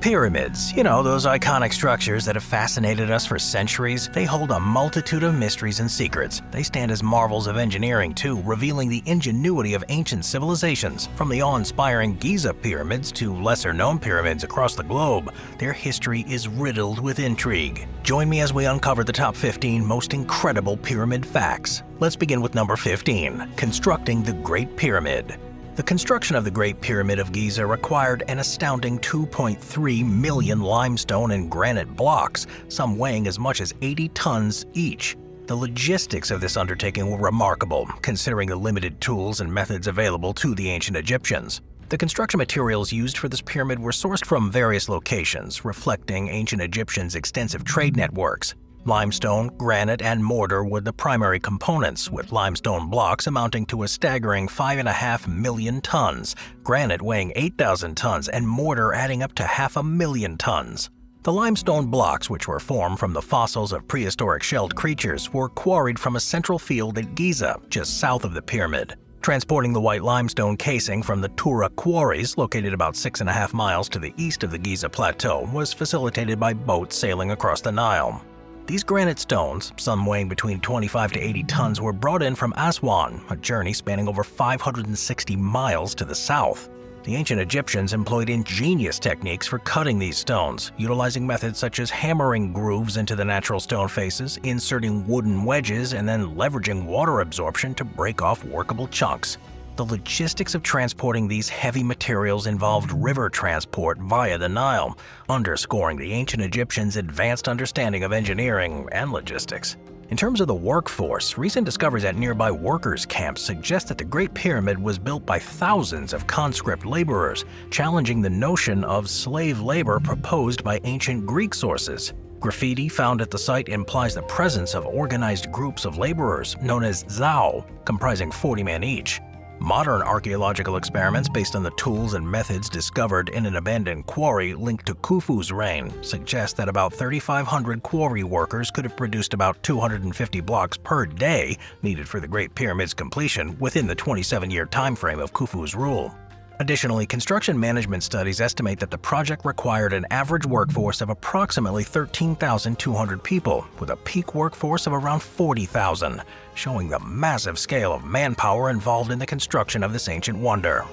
Pyramids, you know, those iconic structures that have fascinated us for centuries, they hold a multitude of mysteries and secrets. They stand as marvels of engineering too, revealing the ingenuity of ancient civilizations. From the awe-inspiring Giza pyramids to lesser-known pyramids across the globe, their history is riddled with intrigue. Join me as we uncover the top 15 most incredible pyramid facts. Let's begin with number 15, constructing the Great Pyramid. The construction of the Great Pyramid of Giza required an astounding 2.3 million limestone and granite blocks, some weighing as much as 80 tons each. The logistics of this undertaking were remarkable, considering the limited tools and methods available to the ancient Egyptians. The construction materials used for this pyramid were sourced from various locations, reflecting ancient Egyptians' extensive trade networks. Limestone, granite, and mortar were the primary components, with limestone blocks amounting to a staggering 5.5 million tons, granite weighing 8,000 tons, and mortar adding up to 500,000 tons. The limestone blocks, which were formed from the fossils of prehistoric shelled creatures, were quarried from a central field at Giza, just south of the pyramid. Transporting the white limestone casing from the Tura quarries, located about 6.5 miles to the east of the Giza Plateau, was facilitated by boats sailing across the Nile. These granite stones, some weighing between 25 to 80 tons, were brought in from Aswan, a journey spanning over 560 miles to the south. The ancient Egyptians employed ingenious techniques for cutting these stones, utilizing methods such as hammering grooves into the natural stone faces, inserting wooden wedges, and then leveraging water absorption to break off workable chunks. The logistics of transporting these heavy materials involved river transport via the Nile, underscoring the ancient Egyptians' advanced understanding of engineering and logistics. In terms of the workforce, recent discoveries at nearby workers' camps suggest that the Great Pyramid was built by thousands of conscript laborers, challenging the notion of slave labor proposed by ancient Greek sources. Graffiti found at the site implies the presence of organized groups of laborers, known as zao, comprising 40 men each. Modern archaeological experiments based on the tools and methods discovered in an abandoned quarry linked to Khufu's reign suggest that about 3,500 quarry workers could have produced about 250 blocks per day needed for the Great Pyramid's completion within the 27-year timeframe of Khufu's rule. Additionally, construction management studies estimate that the project required an average workforce of approximately 13,200 people, with a peak workforce of around 40,000, showing the massive scale of manpower involved in the construction of this ancient wonder.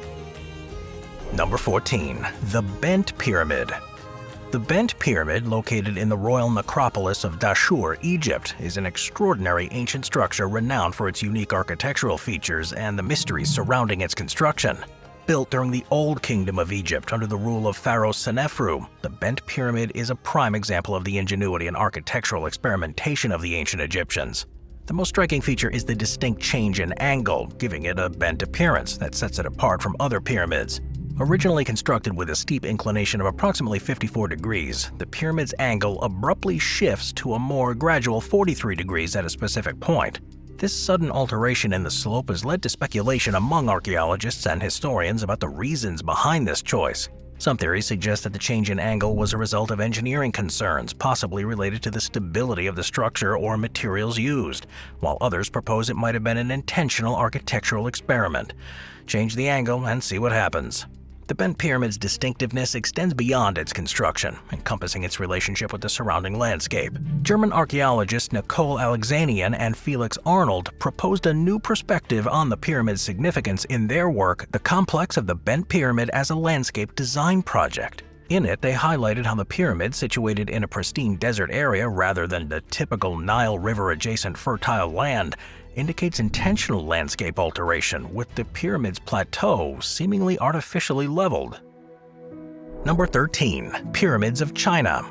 Number 14. The Bent Pyramid. The Bent Pyramid, located in the royal necropolis of Dashur, Egypt, is an extraordinary ancient structure renowned for its unique architectural features and the mysteries surrounding its construction. Built during the Old Kingdom of Egypt under the rule of Pharaoh Senefru, the Bent Pyramid is a prime example of the ingenuity and architectural experimentation of the ancient Egyptians. The most striking feature is the distinct change in angle, giving it a bent appearance that sets it apart from other pyramids. Originally constructed with a steep inclination of approximately 54 degrees, the pyramid's angle abruptly shifts to a more gradual 43 degrees at a specific point. This sudden alteration in the slope has led to speculation among archaeologists and historians about the reasons behind this choice. Some theories suggest that the change in angle was a result of engineering concerns, possibly related to the stability of the structure or materials used, while others propose it might have been an intentional architectural experiment. Change the angle and see what happens. The Bent Pyramid's distinctiveness extends beyond its construction, encompassing its relationship with the surrounding landscape. German archaeologists Nicole Alexanian and Felix Arnold proposed a new perspective on the pyramid's significance in their work, The Complex of the Bent Pyramid as a Landscape Design Project. In it, they highlighted how the pyramid, situated in a pristine desert area rather than the typical Nile River-adjacent fertile land, indicates intentional landscape alteration, with the pyramid's plateau seemingly artificially leveled. Number 13. Pyramids of China.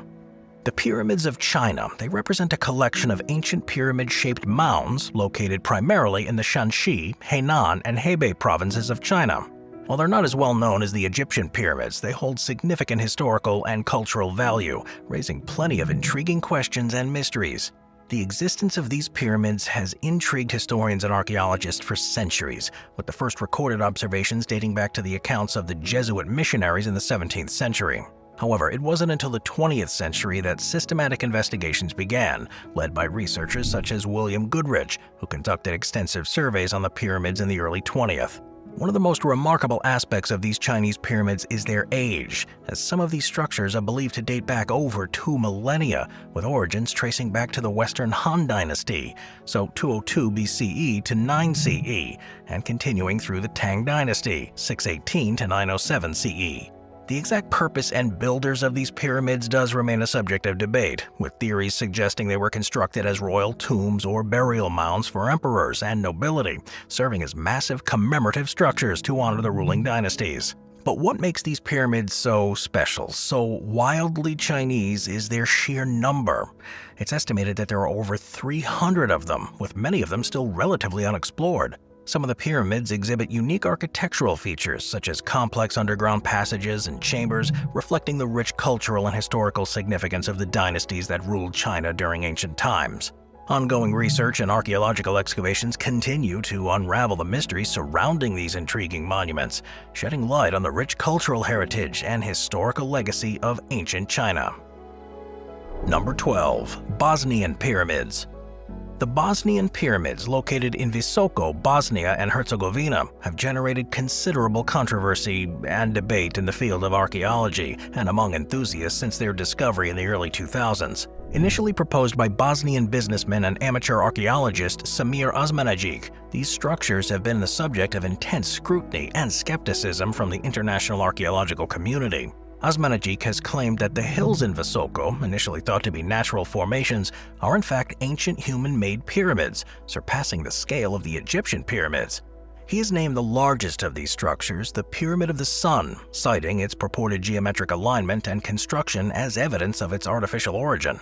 The Pyramids of China, they represent a collection of ancient pyramid-shaped mounds located primarily in the Shanxi, Henan, and Hebei provinces of China. While they're not as well known as the Egyptian pyramids, they hold significant historical and cultural value, raising plenty of intriguing questions and mysteries. The existence of these pyramids has intrigued historians and archaeologists for centuries, with the first recorded observations dating back to the accounts of the Jesuit missionaries in the 17th century. However, it wasn't until the 20th century that systematic investigations began, led by researchers such as William Goodrich, who conducted extensive surveys on the pyramids in the early 20th. One of the most remarkable aspects of these Chinese pyramids is their age, as some of these structures are believed to date back over 2 millennia, with origins tracing back to the Western Han Dynasty, so 202 BCE to 9 CE, and continuing through the Tang Dynasty, 618 to 907 CE. The exact purpose and builders of these pyramids does remain a subject of debate, with theories suggesting they were constructed as royal tombs or burial mounds for emperors and nobility, serving as massive commemorative structures to honor the ruling dynasties. But what makes these pyramids so special, so wildly Chinese, is their sheer number. It's estimated that there are over 300 of them, with many of them still relatively unexplored. Some of the pyramids exhibit unique architectural features, such as complex underground passages and chambers, reflecting the rich cultural and historical significance of the dynasties that ruled China during ancient times. Ongoing research and archaeological excavations continue to unravel the mysteries surrounding these intriguing monuments, shedding light on the rich cultural heritage and historical legacy of ancient China. Number 12. Bosnian Pyramids. The Bosnian Pyramids, located in Visoko, Bosnia and Herzegovina, have generated considerable controversy and debate in the field of archaeology and among enthusiasts since their discovery in the early 2000s. Initially proposed by Bosnian businessman and amateur archaeologist Samir Osmanagic, these structures have been the subject of intense scrutiny and skepticism from the international archaeological community. Osmanagic has claimed that the hills in Visoko, initially thought to be natural formations, are in fact ancient human-made pyramids, surpassing the scale of the Egyptian pyramids. He has named the largest of these structures the Pyramid of the Sun, citing its purported geometric alignment and construction as evidence of its artificial origin.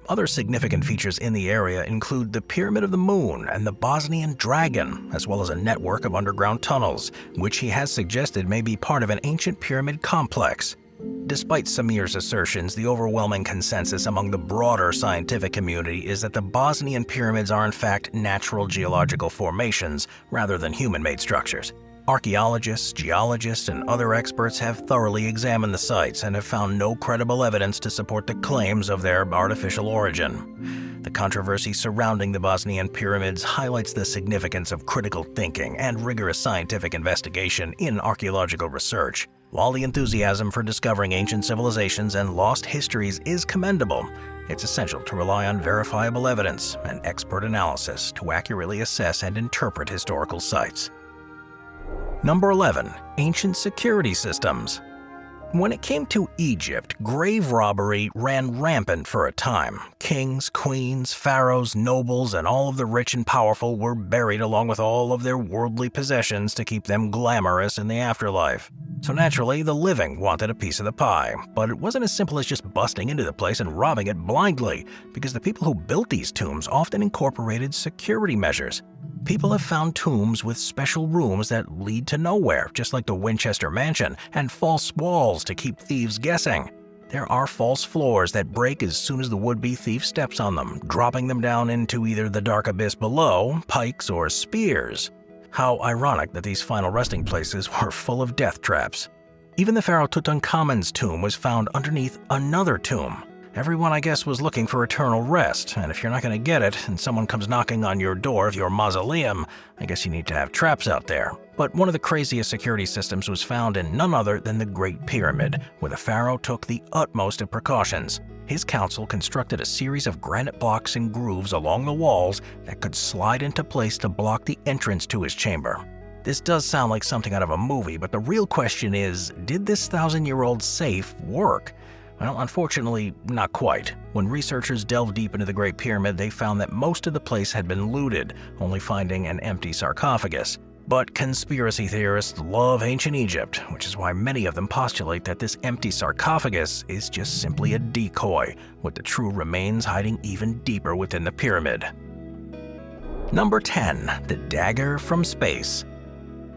Other significant features in the area include the Pyramid of the Moon and the Bosnian Dragon, as well as a network of underground tunnels, which he has suggested may be part of an ancient pyramid complex. Despite Samir's assertions, the overwhelming consensus among the broader scientific community is that the Bosnian pyramids are in fact natural geological formations rather than human-made structures. Archaeologists, geologists, and other experts have thoroughly examined the sites and have found no credible evidence to support the claims of their artificial origin. The controversy surrounding the Bosnian pyramids highlights the significance of critical thinking and rigorous scientific investigation in archaeological research. While the enthusiasm for discovering ancient civilizations and lost histories is commendable, it's essential to rely on verifiable evidence and expert analysis to accurately assess and interpret historical sites. Number 11. Ancient security systems. When it came to Egypt, grave robbery ran rampant for a time. Kings, queens, pharaohs, nobles, and all of the rich and powerful were buried along with all of their worldly possessions to keep them glamorous in the afterlife. So naturally, the living wanted a piece of the pie, but it wasn't as simple as just busting into the place and robbing it blindly, because the people who built these tombs often incorporated security measures. People have found tombs with special rooms that lead to nowhere, just like the Winchester Mansion, and false walls to keep thieves guessing. There are false floors that break as soon as the would-be thief steps on them, dropping them down into either the dark abyss below, pikes, or spears. How ironic that these final resting places were full of death traps. Even the pharaoh Tutankhamun's tomb was found underneath another tomb. Everyone, I guess, was looking for eternal rest, and if you're not going to get it and someone comes knocking on your door of your mausoleum, I guess you need to have traps out there. But one of the craziest security systems was found in none other than the Great Pyramid, where the pharaoh took the utmost of precautions. His council constructed a series of granite blocks and grooves along the walls that could slide into place to block the entrance to his chamber. This does sound like something out of a movie, but the real question is, did this 1,000-year-old safe work? Well, unfortunately, not quite. When researchers delved deep into the Great Pyramid, they found that most of the place had been looted, only finding an empty sarcophagus. But conspiracy theorists love ancient Egypt, which is why many of them postulate that this empty sarcophagus is just simply a decoy, with the true remains hiding even deeper within the pyramid. Number 10. The Dagger from Space.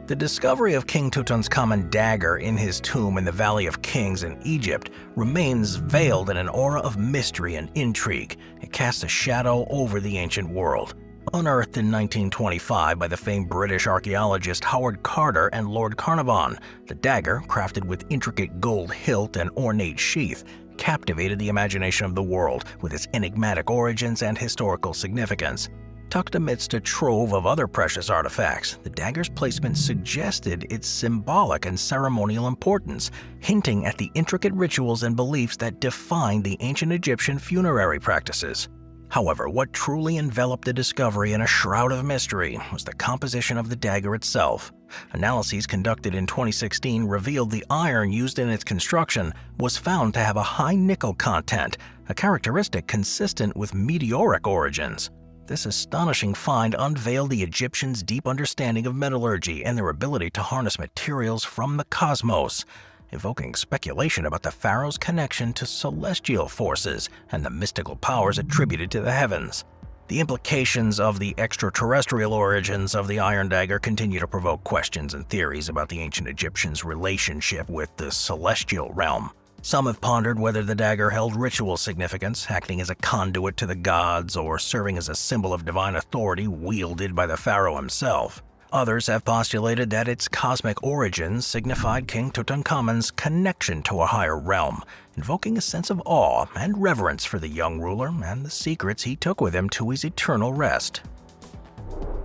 The discovery of King Tutankhamun's dagger in his tomb in the Valley of Kings in Egypt remains veiled in an aura of mystery and intrigue. It casts a shadow over the ancient world. Unearthed in 1925 by the famed British archaeologist Howard Carter and Lord Carnarvon, the dagger, crafted with intricate gold hilt and ornate sheath, captivated the imagination of the world with its enigmatic origins and historical significance. Tucked amidst a trove of other precious artifacts, the dagger's placement suggested its symbolic and ceremonial importance, hinting at the intricate rituals and beliefs that defined the ancient Egyptian funerary practices. However, what truly enveloped the discovery in a shroud of mystery was the composition of the dagger itself. Analyses conducted in 2016 revealed the iron used in its construction was found to have a high nickel content, a characteristic consistent with meteoric origins. This astonishing find unveiled the Egyptians' deep understanding of metallurgy and their ability to harness materials from the cosmos, evoking speculation about the pharaoh's connection to celestial forces and the mystical powers attributed to the heavens. The implications of the extraterrestrial origins of the iron dagger continue to provoke questions and theories about the ancient Egyptians' relationship with the celestial realm. Some have pondered whether the dagger held ritual significance, acting as a conduit to the gods or serving as a symbol of divine authority wielded by the pharaoh himself. Others have postulated that its cosmic origins signified King Tutankhamun's connection to a higher realm, invoking a sense of awe and reverence for the young ruler and the secrets he took with him to his eternal rest.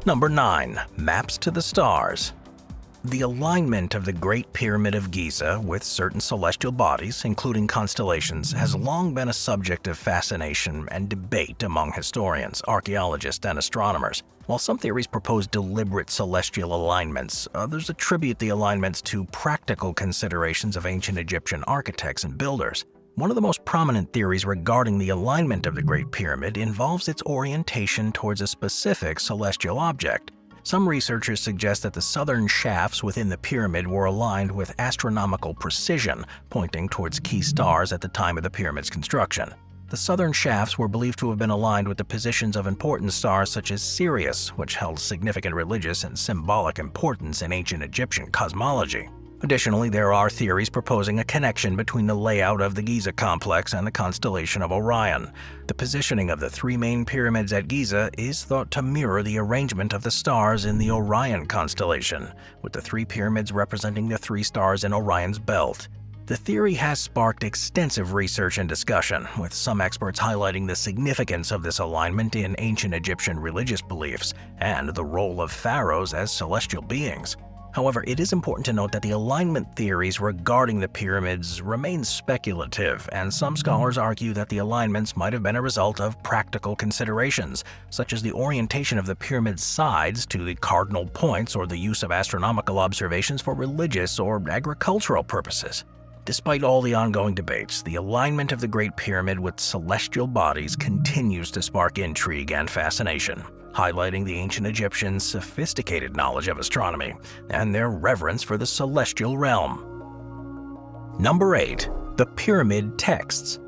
Number 9. Maps to the stars. The alignment of the Great Pyramid of Giza with certain celestial bodies, including constellations, has long been a subject of fascination and debate among historians, archaeologists, and astronomers. While some theories propose deliberate celestial alignments, others attribute the alignments to practical considerations of ancient Egyptian architects and builders. One of the most prominent theories regarding the alignment of the Great Pyramid involves its orientation towards a specific celestial object. Some researchers suggest that the southern shafts within the pyramid were aligned with astronomical precision, pointing towards key stars at the time of the pyramid's construction. The southern shafts were believed to have been aligned with the positions of important stars such as Sirius, which held significant religious and symbolic importance in ancient Egyptian cosmology. Additionally, there are theories proposing a connection between the layout of the Giza complex and the constellation of Orion. The positioning of the three main pyramids at Giza is thought to mirror the arrangement of the stars in the Orion constellation, with the three pyramids representing the three stars in Orion's belt. The theory has sparked extensive research and discussion, with some experts highlighting the significance of this alignment in ancient Egyptian religious beliefs and the role of pharaohs as celestial beings. However, it is important to note that the alignment theories regarding the pyramids remain speculative, and some scholars argue that the alignments might have been a result of practical considerations, such as the orientation of the pyramid's sides to the cardinal points or the use of astronomical observations for religious or agricultural purposes. Despite all the ongoing debates, the alignment of the Great Pyramid with celestial bodies continues to spark intrigue and fascination, highlighting the ancient Egyptians' sophisticated knowledge of astronomy and their reverence for the celestial realm. Number 8. The Pyramid Texts.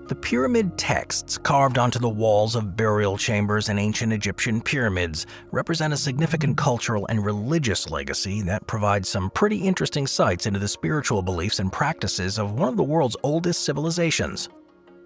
The pyramid texts carved onto the walls of burial chambers in ancient Egyptian pyramids represent a significant cultural and religious legacy that provides some pretty interesting insights into the spiritual beliefs and practices of one of the world's oldest civilizations.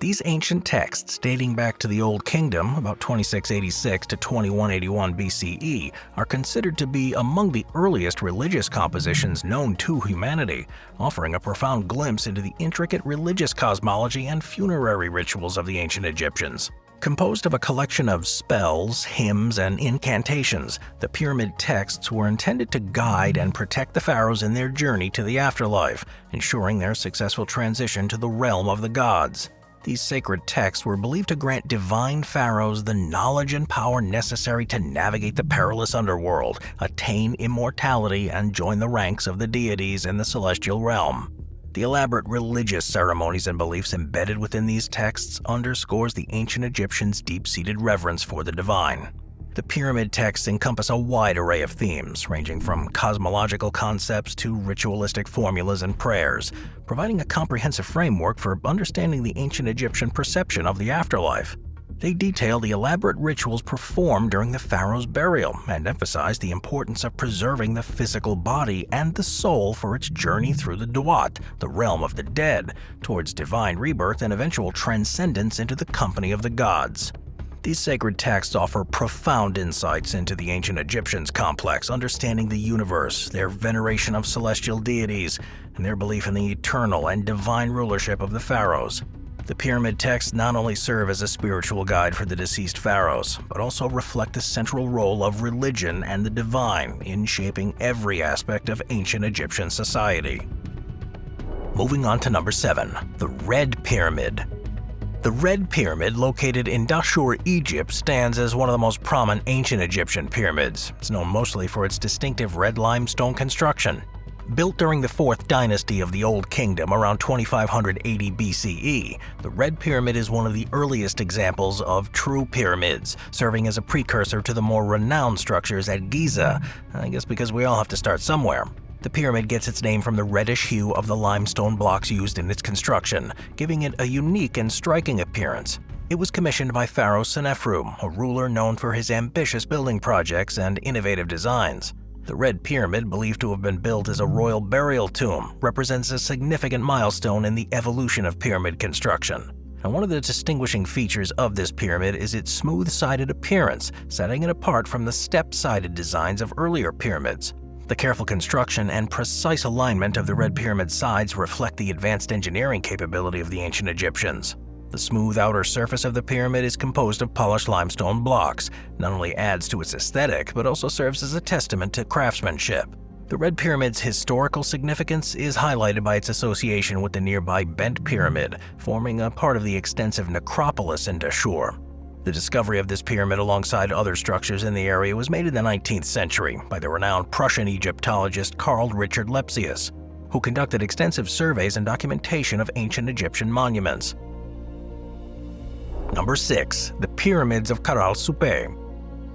These ancient texts, dating back to the Old Kingdom, about 2686 to 2181 BCE, are considered to be among the earliest religious compositions known to humanity, offering a profound glimpse into the intricate religious cosmology and funerary rituals of the ancient Egyptians. Composed of a collection of spells, hymns, and incantations, the pyramid texts were intended to guide and protect the pharaohs in their journey to the afterlife, ensuring their successful transition to the realm of the gods. These sacred texts were believed to grant divine pharaohs the knowledge and power necessary to navigate the perilous underworld, attain immortality, and join the ranks of the deities in the celestial realm. The elaborate religious ceremonies and beliefs embedded within these texts underscores the ancient Egyptians' deep-seated reverence for the divine. The pyramid texts encompass a wide array of themes, ranging from cosmological concepts to ritualistic formulas and prayers, providing a comprehensive framework for understanding the ancient Egyptian perception of the afterlife. They detail the elaborate rituals performed during the pharaoh's burial and emphasize the importance of preserving the physical body and the soul for its journey through the Duat, the realm of the dead, towards divine rebirth and eventual transcendence into the company of the gods. These sacred texts offer profound insights into the ancient Egyptians' complex understanding the universe, their veneration of celestial deities, and their belief in the eternal and divine rulership of the pharaohs. The pyramid texts not only serve as a spiritual guide for the deceased pharaohs, but also reflect the central role of religion and the divine in shaping every aspect of ancient Egyptian society. Moving on to number 7, the Red Pyramid. The Red Pyramid, located in Dashur, Egypt, stands as one of the most prominent ancient Egyptian pyramids. It's known mostly for its distinctive red limestone construction. Built during the 4th dynasty of the Old Kingdom around 2580 BCE, the Red Pyramid is one of the earliest examples of true pyramids, serving as a precursor to the more renowned structures at Giza, I guess because we all have to start somewhere. The pyramid gets its name from the reddish hue of the limestone blocks used in its construction, giving it a unique and striking appearance. It was commissioned by Pharaoh Senefru, a ruler known for his ambitious building projects and innovative designs. The Red Pyramid, believed to have been built as a royal burial tomb, represents a significant milestone in the evolution of pyramid construction. And one of the distinguishing features of this pyramid is its smooth-sided appearance, setting it apart from the step-sided designs of earlier pyramids. The careful construction and precise alignment of the Red Pyramid's sides reflect the advanced engineering capability of the ancient Egyptians. The smooth outer surface of the pyramid is composed of polished limestone blocks, not only adds to its aesthetic, but also serves as a testament to craftsmanship. The Red Pyramid's historical significance is highlighted by its association with the nearby Bent Pyramid, forming a part of the extensive necropolis in Dashur. The discovery of this pyramid alongside other structures in the area was made in the 19th century by the renowned Prussian Egyptologist Carl Richard Lepsius, who conducted extensive surveys and documentation of ancient Egyptian monuments. Number 6. The Pyramids of Caral Soupe.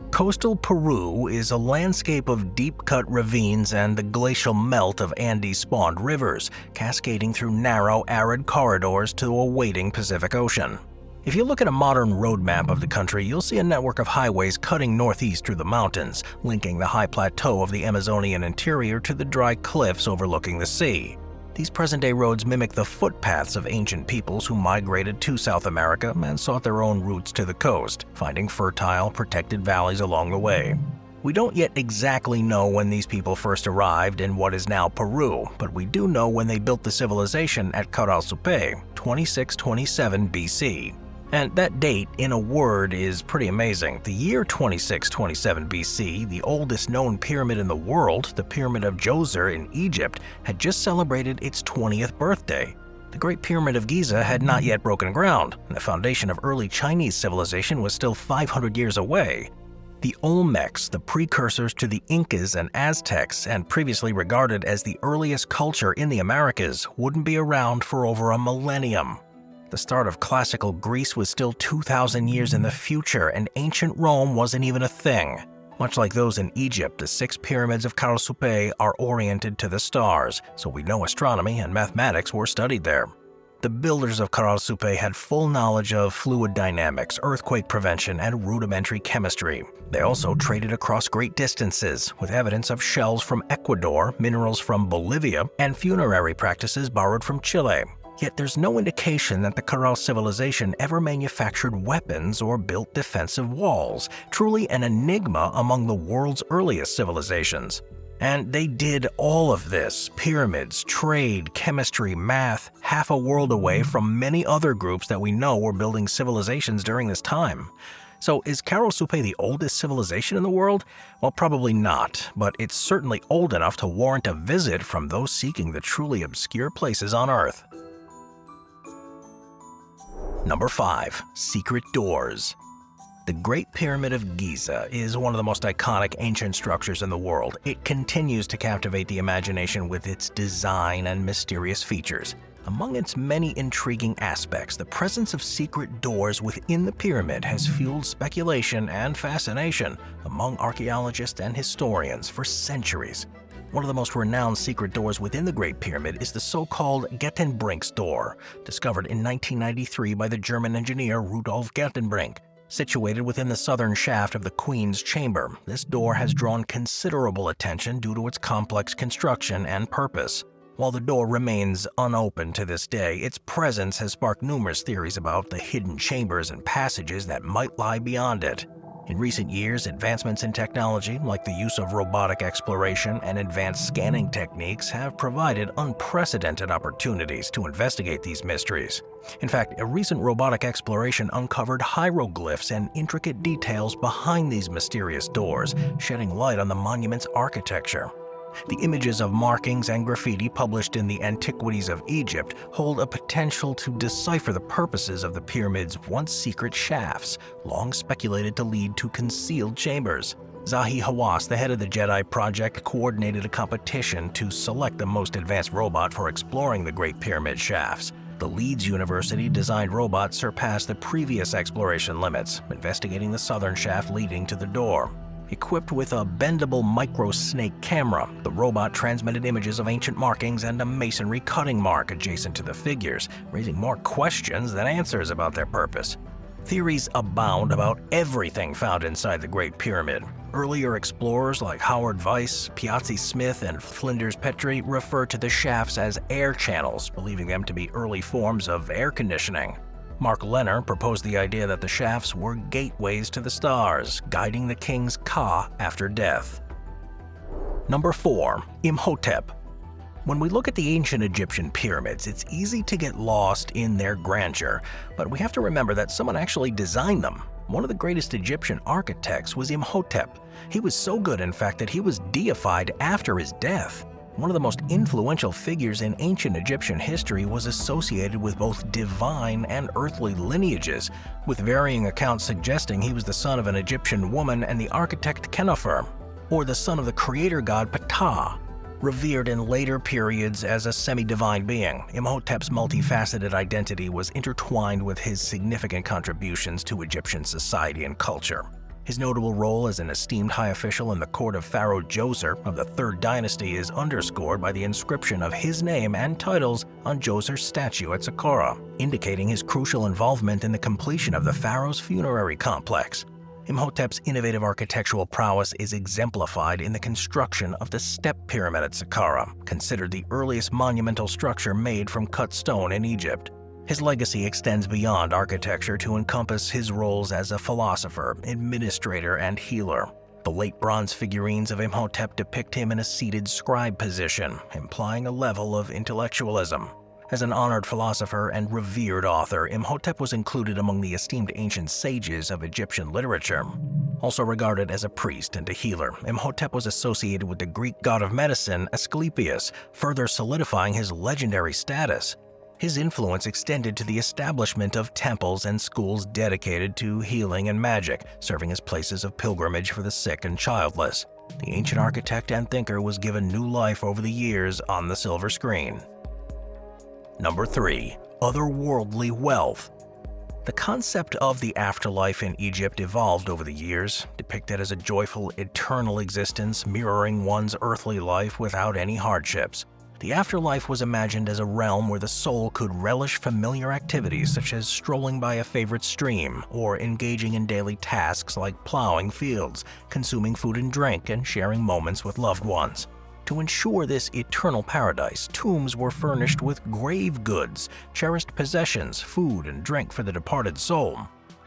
Coastal Peru is a landscape of deep-cut ravines and the glacial melt of Andes-spawned rivers, cascading through narrow, arid corridors to a waiting Pacific Ocean. If you look at a modern road map of the country, you'll see a network of highways cutting northeast through the mountains, linking the high plateau of the Amazonian interior to the dry cliffs overlooking the sea. These present-day roads mimic the footpaths of ancient peoples who migrated to South America and sought their own routes to the coast, finding fertile, protected valleys along the way. We don't yet exactly know when these people first arrived in what is now Peru, but we do know when they built the civilization at Caral Soupe, 2627 BC. And that date, in a word, is pretty amazing. The year 2627 BC, the oldest known pyramid in the world, the Pyramid of Djoser in Egypt, had just celebrated its 20th birthday. The Great Pyramid of Giza had not yet broken ground, and the foundation of early Chinese civilization was still 500 years away. The Olmecs, the precursors to the Incas and Aztecs, and previously regarded as the earliest culture in the Americas, wouldn't be around for over a millennium. The start of classical Greece was still 2,000 years in the future, and ancient Rome wasn't even a thing. Much like those in Egypt, the 6 pyramids of Caral Soupe are oriented to the stars, so we know astronomy and mathematics were studied there. The builders of Caral Soupe had full knowledge of fluid dynamics, earthquake prevention, and rudimentary chemistry. They also traded across great distances, with evidence of shells from Ecuador, minerals from Bolivia, and funerary practices borrowed from Chile. Yet there's no indication that the Caral civilization ever manufactured weapons or built defensive walls, truly an enigma among the world's earliest civilizations. And they did all of this: pyramids, trade, chemistry, math, half a world away from many other groups that we know were building civilizations during this time. So is Caral Soupe the oldest civilization in the world? Well, probably not, but it's certainly old enough to warrant a visit from those seeking the truly obscure places on Earth. Number 5. Secret Doors. The Great Pyramid of Giza is one of the most iconic ancient structures in the world. It continues to captivate the imagination with its design and mysterious features. Among its many intriguing aspects, the presence of secret doors within the pyramid has fueled speculation and fascination among archaeologists and historians for centuries. One of the most renowned secret doors within the Great Pyramid is the so-called Gettenbrink's door, discovered in 1993 by the German engineer Rudolf Gettenbrink. Situated within the southern shaft of the Queen's Chamber, this door has drawn considerable attention due to its complex construction and purpose. While the door remains unopened to this day, its presence has sparked numerous theories about the hidden chambers and passages that might lie beyond it. In recent years, advancements in technology, like the use of robotic exploration and advanced scanning techniques, have provided unprecedented opportunities to investigate these mysteries. In fact, a recent robotic exploration uncovered hieroglyphs and intricate details behind these mysterious doors, shedding light on the monument's architecture. The images of markings and graffiti published in the Antiquities of Egypt hold a potential to decipher the purposes of the pyramid's once secret shafts, long speculated to lead to concealed chambers. Zahi Hawass, the head of the Jedi Project, coordinated a competition to select the most advanced robot for exploring the Great Pyramid shafts. The Leeds University-designed robot surpassed the previous exploration limits, investigating the southern shaft leading to the door. Equipped with a bendable micro-snake camera, the robot transmitted images of ancient markings and a masonry cutting mark adjacent to the figures, raising more questions than answers about their purpose. Theories abound about everything found inside the Great Pyramid. Earlier explorers like Howard Weiss, Piazzi Smith, and Flinders Petrie refer to the shafts as air channels, believing them to be early forms of air conditioning. Mark Lenner proposed the idea that the shafts were gateways to the stars, guiding the king's Ka after death. Number 4. Imhotep. When we look at the ancient Egyptian pyramids, it's easy to get lost in their grandeur, but we have to remember that someone actually designed them. One of the greatest Egyptian architects was Imhotep. He was so good, in fact, that he was deified after his death. One of the most influential figures in ancient Egyptian history was associated with both divine and earthly lineages, with varying accounts suggesting he was the son of an Egyptian woman and the architect Khenefer, or the son of the creator god Ptah. Revered in later periods as a semi-divine being, Imhotep's multifaceted identity was intertwined with his significant contributions to Egyptian society and culture. His notable role as an esteemed high official in the court of Pharaoh Djoser of the 3rd dynasty is underscored by the inscription of his name and titles on Djoser's statue at Saqqara, indicating his crucial involvement in the completion of the pharaoh's funerary complex. Imhotep's innovative architectural prowess is exemplified in the construction of the Step Pyramid at Saqqara, considered the earliest monumental structure made from cut stone in Egypt. His legacy extends beyond architecture to encompass his roles as a philosopher, administrator, and healer. The late bronze figurines of Imhotep depict him in a seated scribe position, implying a level of intellectualism. As an honored philosopher and revered author, Imhotep was included among the esteemed ancient sages of Egyptian literature. Also regarded as a priest and a healer, Imhotep was associated with the Greek god of medicine Asclepius, further solidifying his legendary status. His influence extended to the establishment of temples and schools dedicated to healing and magic, serving as places of pilgrimage for the sick and childless. The ancient architect and thinker was given new life over the years on the silver screen. Number 3. Otherworldly wealth. The concept of the afterlife in Egypt evolved over the years, depicted as a joyful, eternal existence mirroring one's earthly life without any hardships. The afterlife was imagined as a realm where the soul could relish familiar activities such as strolling by a favorite stream or engaging in daily tasks like plowing fields, consuming food and drink, and sharing moments with loved ones. To ensure this eternal paradise, tombs were furnished with grave goods, cherished possessions, food, and drink for the departed soul.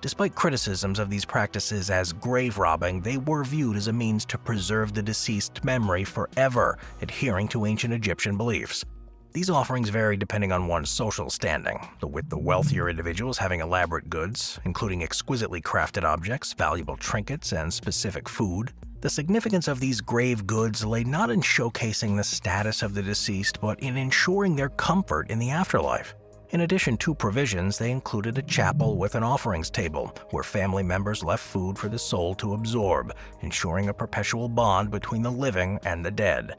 Despite criticisms of these practices as grave robbing, they were viewed as a means to preserve the deceased's memory forever, adhering to ancient Egyptian beliefs. These offerings varied depending on one's social standing, with the wealthier individuals having elaborate goods, including exquisitely crafted objects, valuable trinkets, and specific food. The significance of these grave goods lay not in showcasing the status of the deceased, but in ensuring their comfort in the afterlife. In addition to provisions, they included a chapel with an offerings table, where family members left food for the soul to absorb, ensuring a perpetual bond between the living and the dead.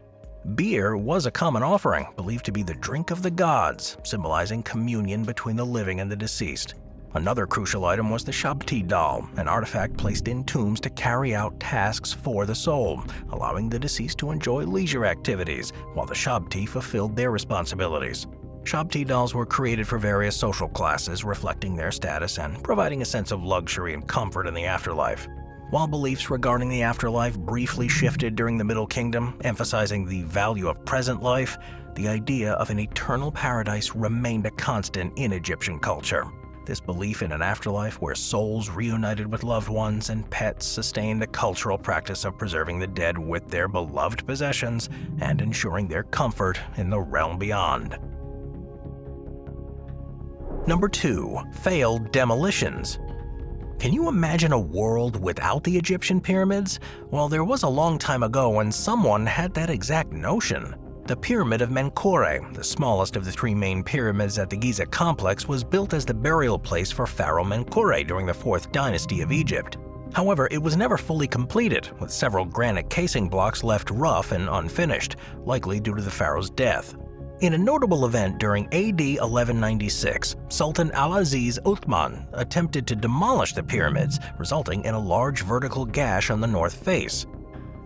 Beer was a common offering, believed to be the drink of the gods, symbolizing communion between the living and the deceased. Another crucial item was the Shabti doll, an artifact placed in tombs to carry out tasks for the soul, allowing the deceased to enjoy leisure activities, while the Shabti fulfilled their responsibilities. Shabti dolls were created for various social classes, reflecting their status and providing a sense of luxury and comfort in the afterlife. While beliefs regarding the afterlife briefly shifted during the Middle Kingdom, emphasizing the value of present life, the idea of an eternal paradise remained a constant in Egyptian culture. This belief in an afterlife where souls reunited with loved ones and pets sustained a cultural practice of preserving the dead with their beloved possessions and ensuring their comfort in the realm beyond. Number 2. Failed demolitions. Can you imagine a world without the Egyptian pyramids? Well, there was a long time ago when someone had that exact notion. The Pyramid of Menkaure, the smallest of the 3 main pyramids at the Giza complex, was built as the burial place for Pharaoh Menkaure during the 4th dynasty of Egypt. However, it was never fully completed, with several granite casing blocks left rough and unfinished, likely due to the pharaoh's death. In a notable event during AD 1196, Sultan Al-Aziz Uthman attempted to demolish the pyramids, resulting in a large vertical gash on the north face.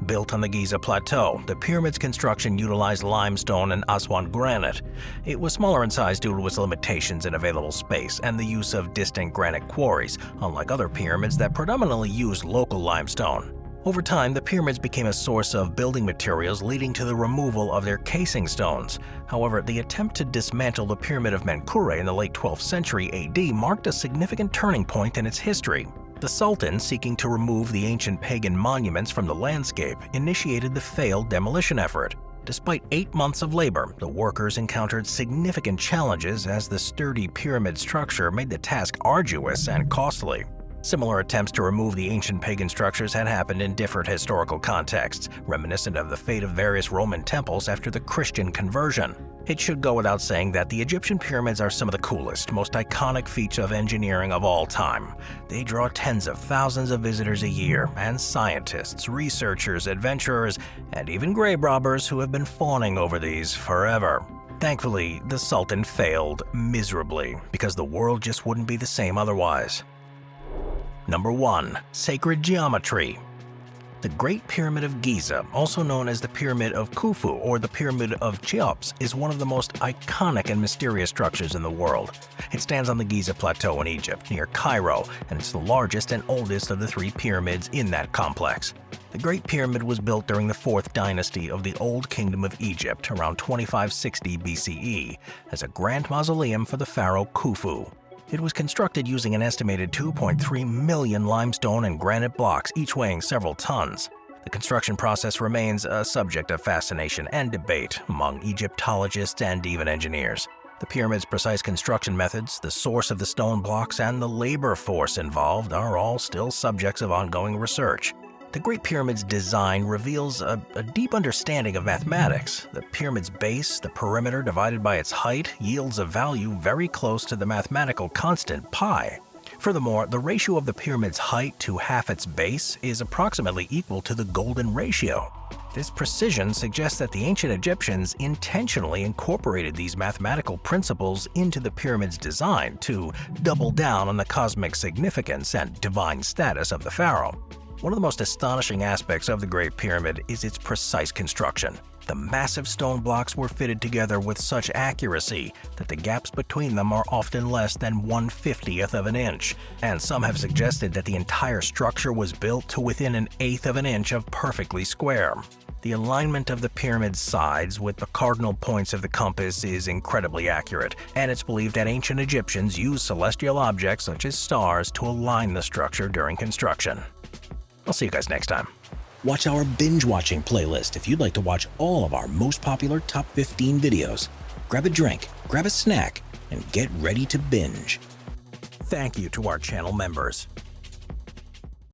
Built on the Giza Plateau, the pyramid's construction utilized limestone and Aswan granite. It was smaller in size due to its limitations in available space and the use of distant granite quarries, unlike other pyramids that predominantly used local limestone. Over time, the pyramids became a source of building materials, leading to the removal of their casing stones. However, the attempt to dismantle the Pyramid of Menkaure in the late 12th century AD marked a significant turning point in its history. The Sultan, seeking to remove the ancient pagan monuments from the landscape, initiated the failed demolition effort. Despite 8 months of labor, the workers encountered significant challenges as the sturdy pyramid structure made the task arduous and costly. Similar attempts to remove the ancient pagan structures had happened in different historical contexts, reminiscent of the fate of various Roman temples after the Christian conversion. It should go without saying that the Egyptian pyramids are some of the coolest, most iconic feats of engineering of all time. They draw tens of thousands of visitors a year, and scientists, researchers, adventurers, and even grave robbers who have been fawning over these forever. Thankfully, the Sultan failed miserably, because the world just wouldn't be the same otherwise. Number 1. Sacred geometry. The Great Pyramid of Giza, also known as the Pyramid of Khufu or the Pyramid of Cheops, is one of the most iconic and mysterious structures in the world. It stands on the Giza Plateau in Egypt, near Cairo, and it's the largest and oldest of the 3 pyramids in that complex. The Great Pyramid was built during the 4th dynasty of the Old Kingdom of Egypt around 2560 BCE as a grand mausoleum for the pharaoh Khufu. It was constructed using an estimated 2.3 million limestone and granite blocks, each weighing several tons. The construction process remains a subject of fascination and debate among Egyptologists and even engineers. The pyramid's precise construction methods, the source of the stone blocks, and the labor force involved are all still subjects of ongoing research. The Great Pyramid's design reveals a deep understanding of mathematics. The pyramid's base, the perimeter divided by its height, yields a value very close to the mathematical constant pi. Furthermore, the ratio of the pyramid's height to half its base is approximately equal to the golden ratio. This precision suggests that the ancient Egyptians intentionally incorporated these mathematical principles into the pyramid's design to double down on the cosmic significance and divine status of the pharaoh. One of the most astonishing aspects of the Great Pyramid is its precise construction. The massive stone blocks were fitted together with such accuracy that the gaps between them are often less than 1/50th of an inch, and some have suggested that the entire structure was built to within 1/8 of an inch of perfectly square. The alignment of the pyramid's sides with the cardinal points of the compass is incredibly accurate, and it's believed that ancient Egyptians used celestial objects such as stars to align the structure during construction. I'll see you guys next time. Watch our binge-watching playlist if you'd like to watch all of our most popular top 15 videos. Grab a drink, grab a snack, and get ready to binge. Thank you to our channel members.